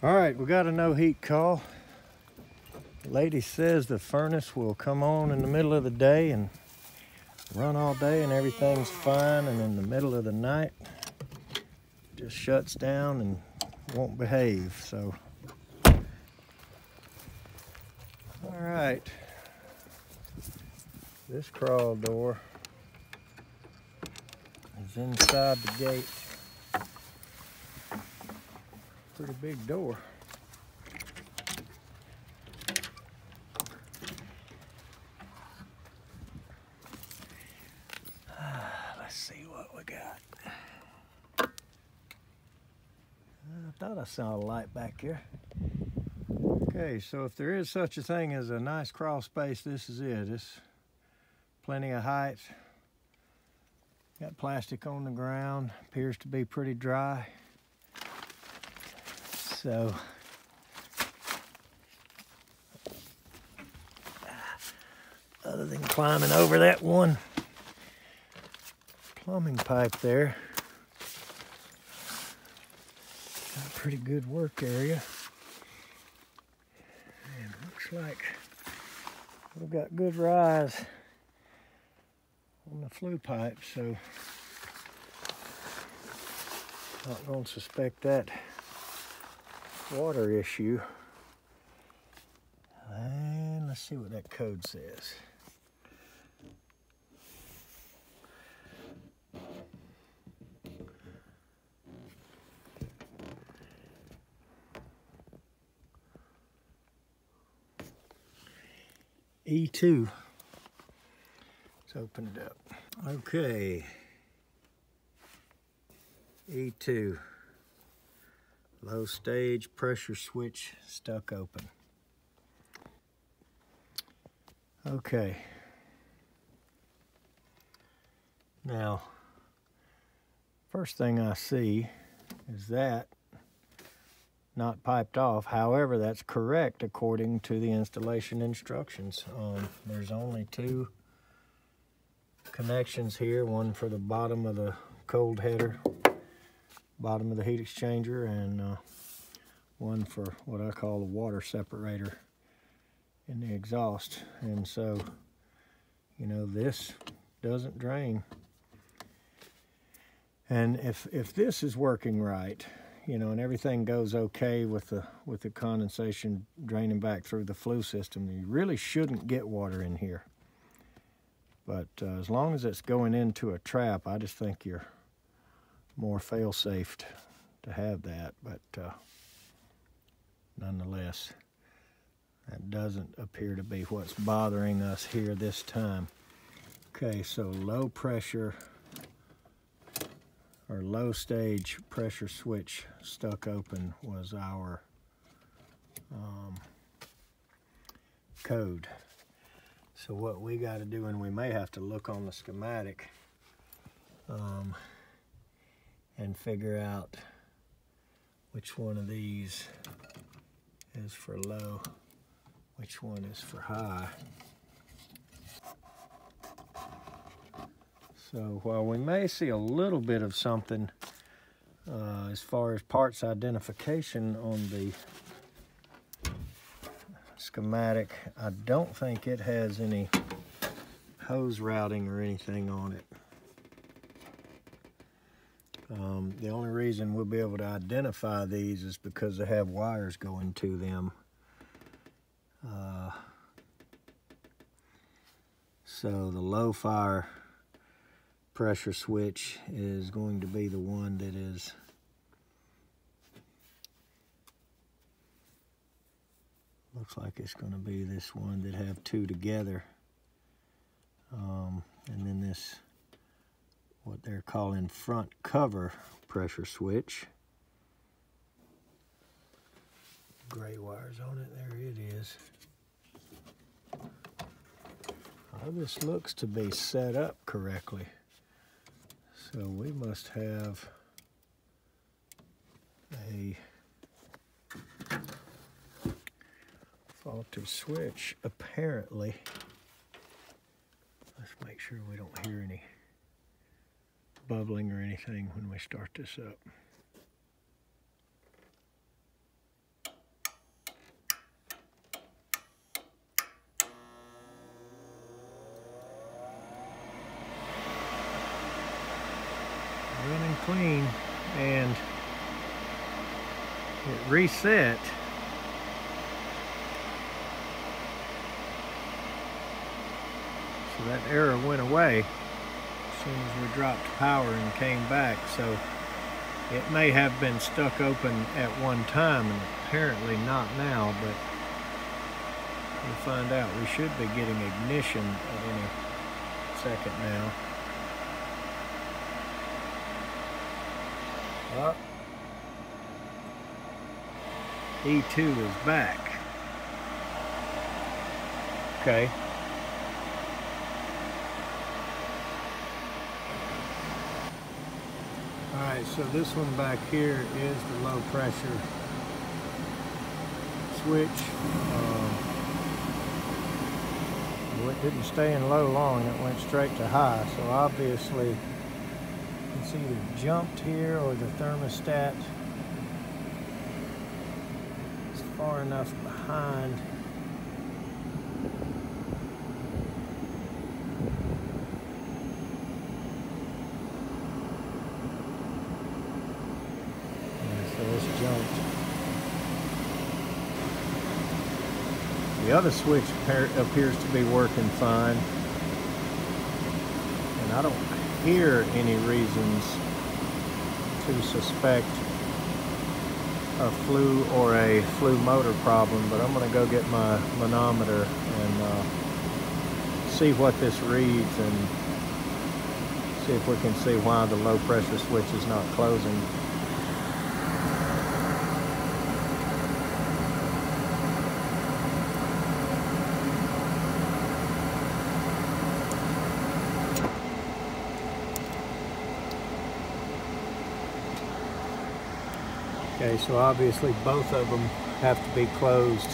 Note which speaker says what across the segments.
Speaker 1: All right, we got a no heat call. The lady says the furnace will come on in the middle of the day and run all day and everything's fine, and in the middle of the night just shuts down and won't behave. So all right, this crawl door is inside the gate. Pretty big door. Let's see what we got. I thought I saw a light back here. Okay, so if there is such a thing as a nice crawl space, this is it. It's plenty of height. Got plastic on the ground. Appears to be pretty dry. So other than climbing over that one plumbing pipe there, got a pretty good work area. And looks like we've got good rise on the flue pipe, so not going to suspect that water issue. And let's see what that code says. E2. Let's open it up. Okay. E2. Low stage pressure switch stuck open. Okay. Now, first thing I see is that not piped off. However, that's correct according to the installation instructions. There's only two connections here, one for the bottom of the cold header, bottom of the heat exchanger, and one for what I call the water separator in the exhaust. And so, you know, this doesn't drain. And if this is working right, you know, and everything goes okay with the condensation draining back through the flue system, you really shouldn't get water in here. But as long as it's going into a trap, I just think you're more fail-safe to have that. But nonetheless, that doesn't appear to be what's bothering us here this time. Okay, so low pressure or low stage pressure switch stuck open was our code. So what we got to do, and we may have to look on the schematic and figure out which one of these is for low, which one is for high. So while we may see a little bit of something as far as parts identification on the schematic, I don't think it has any hose routing or anything on it. The only reason we'll be able to identify these is because they have wires going to them. So the low fire pressure switch is going to be the one that is looks like it's going to be this one that have two together, and then this what they're calling front cover pressure switch, gray wires on it. There it is. Well, this looks to be set up correctly. So we must have a faulty switch, apparently. Let's make sure we don't hear any bubbling or anything when we start this up. reset, so that error went away as soon as we dropped power and came back. So it may have been stuck open at one time and apparently not now, but we'll find out. We should be getting ignition at any second now. Well, E2 is back. Okay. Alright, so this one back here is the low pressure switch. It didn't stay in low long, it went straight to high. So obviously it's either jumped here or the thermostat is far enough behind. The other switch appears to be working fine, and I don't hear any reasons to suspect a flue or a flue motor problem, but I'm going to go get my manometer and see what this reads and see if we can see why the low pressure switch is not closing. Okay, so obviously both of them have to be closed.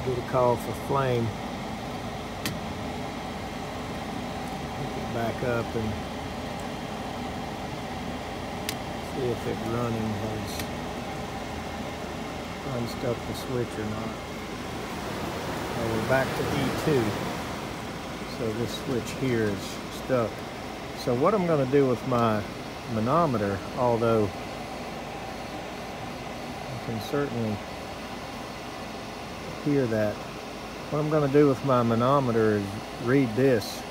Speaker 1: Get a call for flame. Pick it back up and see if it running has unstuck the switch or not. Now we're back to E2. So this switch here is stuck. So what I'm going to do with my manometer, although can certainly hear that. What I'm going to do with my manometer is read this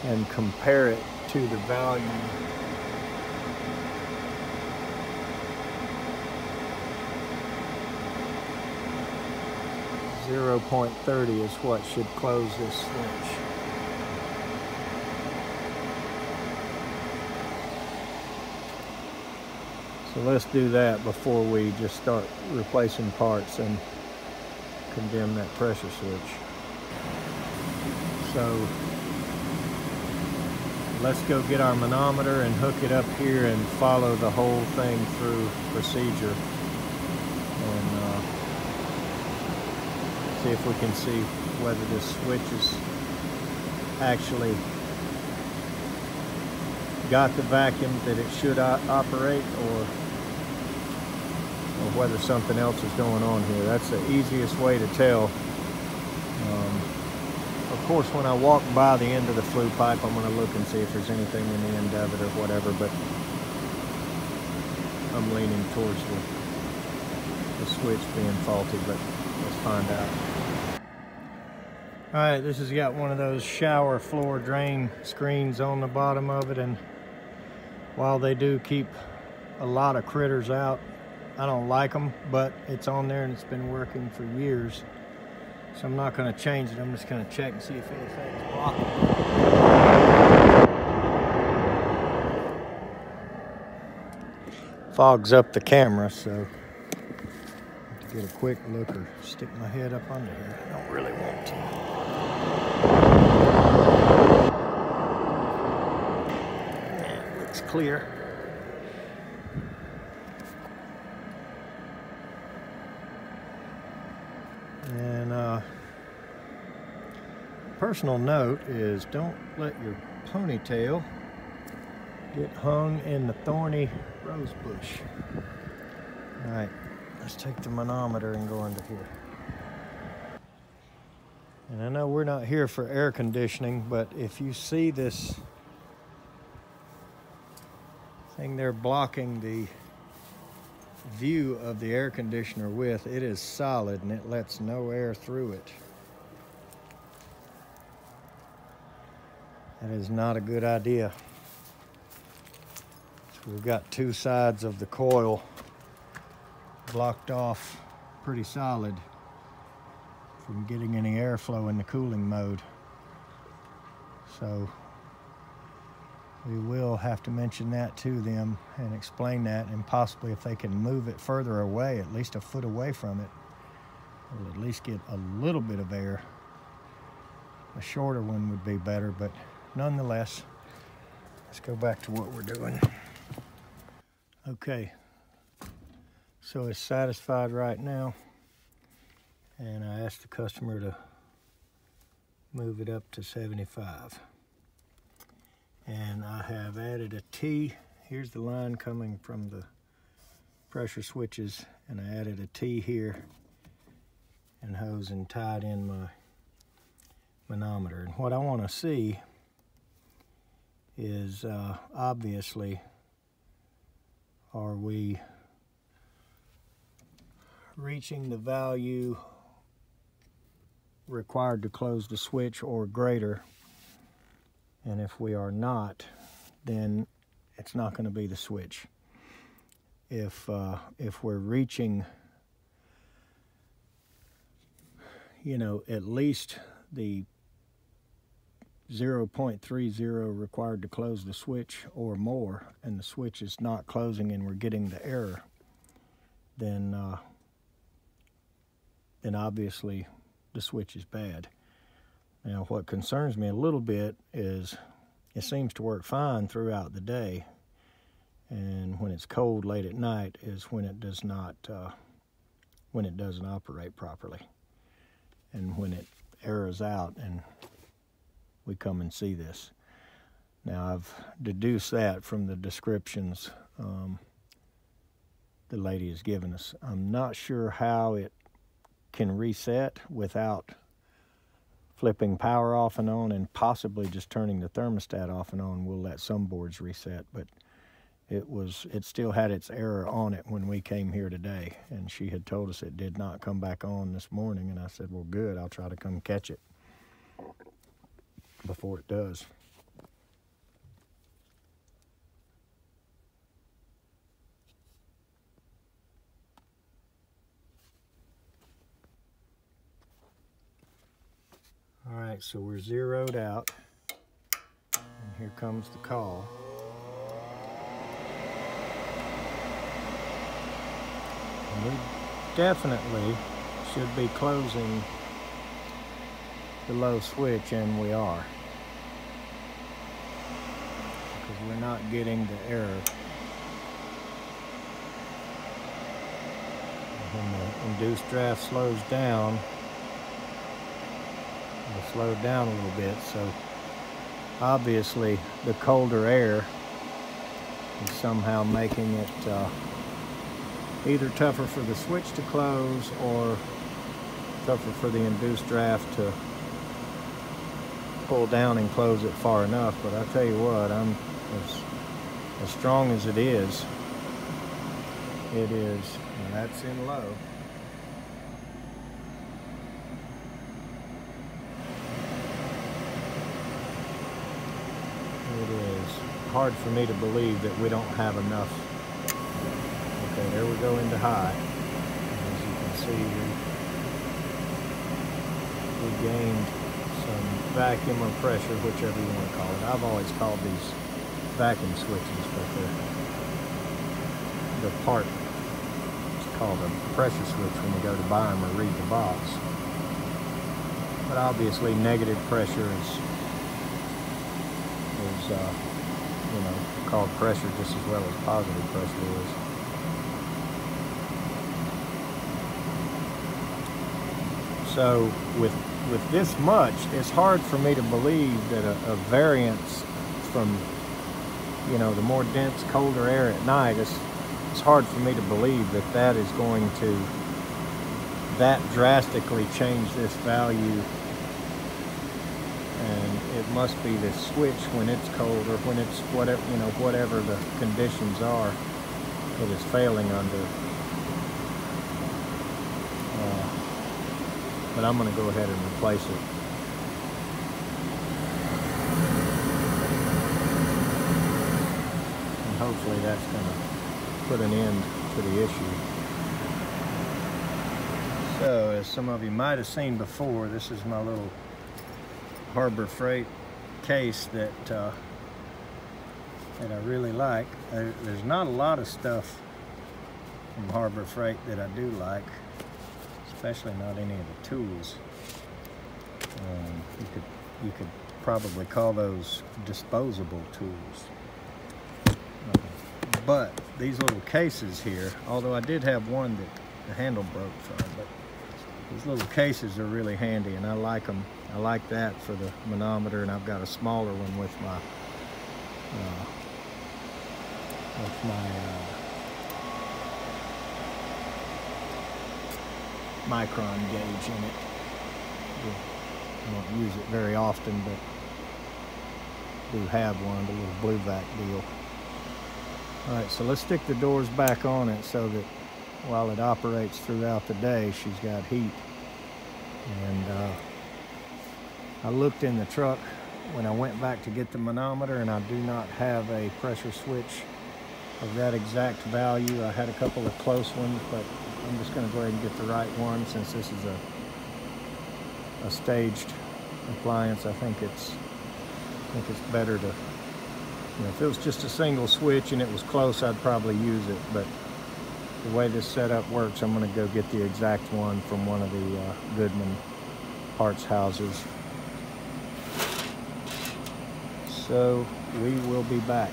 Speaker 1: and compare it to the value .30 is what should close this switch. So let's do that before we just start replacing parts and condemn that pressure switch. So let's go get our manometer and hook it up here and follow the whole thing through procedure and see if we can see whether this switch is actually got the vacuum that it should operate, or whether something else is going on here. That's the easiest way to tell. Of course, when I walk by the end of the flue pipe, I'm going to look and see if there's anything in the end of it or whatever, but I'm leaning towards the switch being faulty, but let's find out. Alright, this has got one of those shower floor drain screens on the bottom of it, and while they do keep a lot of critters out, I don't like them, but it's on there and it's been working for years. So I'm not going to change it. I'm just going to check and see if anything's blocking. Fogs up the camera, so to get a quick look or stick my head up under here. I don't really want to. Yeah, it looks clear. And personal note is don't let your ponytail get hung in the thorny rose bush. All right, let's take the manometer and go under here. And I know we're not here for air conditioning, but if you see this thing there blocking the view of the air conditioner with, it is solid and it lets no air through it. That is not a good idea. So we've got two sides of the coil blocked off pretty solid from getting any airflow in the cooling mode. So we will have to mention that to them and explain that, and possibly if they can move it further away, at least a foot away from it, we'll at least get a little bit of air. A shorter one would be better, but nonetheless, let's go back to what we're doing. Okay, so it's satisfied right now, and I asked the customer to move it up to 75. And I have added a T. Here's the line coming from the pressure switches, and I added a T here and hose and tied in my manometer. And what I want to see is obviously, are we reaching the value required to close the switch or greater? And if we are not, then it's not going to be the switch. If we're reaching, you know, at least the 0.30 required to close the switch or more, and the switch is not closing and we're getting the error, then obviously the switch is bad. Now, what concerns me a little bit is it seems to work fine throughout the day, and when it's cold late at night is when it does not, when it doesn't operate properly, and when it errors out and we come and see this. Now, I've deduced that from the descriptions the lady has given us. I'm not sure how it can reset without flipping power off and on, and possibly just turning the thermostat off and on will let some boards reset, but it still had its error on it when we came here today, and she had told us it did not come back on this morning, and I said, well, good, I'll try to come catch it before it does. All right, so we're zeroed out, and here comes the call. And we definitely should be closing the low switch, and we are, because we're not getting the error. When the induced draft slows down, it'll slow down a little bit, so obviously the colder air is somehow making it either tougher for the switch to close or tougher for the induced draft to pull down and close it far enough. But I tell you what, I'm as strong as it is, and that's in low. It is hard for me to believe that we don't have enough. Okay, there we go into high. As you can see, we gained some vacuum or pressure, whichever you want to call it. I've always called these vacuum switches, but the part is called a pressure switch when you go to buy them or read the box. But obviously negative pressure is you know, called pressure just as well as positive pressure is. So with this much, it's hard for me to believe that a variance from, you know, the more dense, colder air at night, it's hard for me to believe that that is going to that drastically change this value. And it must be the switch when it's cold, or when it's whatever, you know, whatever the conditions are, it is failing under. but I'm going to go ahead and replace it. And hopefully that's going to put an end to the issue. So, as some of you might have seen before, this is my little Harbor Freight case that I really like. There's not a lot of stuff from Harbor Freight that I do like, especially not any of the tools. You could probably call those disposable tools. But these little cases here, although I did have one that the handle broke from, but these little cases are really handy, and I like them. I like that for the manometer, and I've got a smaller one with my micron gauge in it. I don't use it very often, but do have one, the little blue vac deal. All right, so let's stick the doors back on it so that while it operates throughout the day, she's got heat. And I looked in the truck when I went back to get the manometer, and I do not have a pressure switch of that exact value. I had a couple of close ones, but I'm just going to go ahead and get the right one since this is a staged appliance. I think it's better to, you know, if it was just a single switch and it was close, I'd probably use it, but the way this setup works, I'm going to go get the exact one from one of the Goodman parts houses. So we will be back.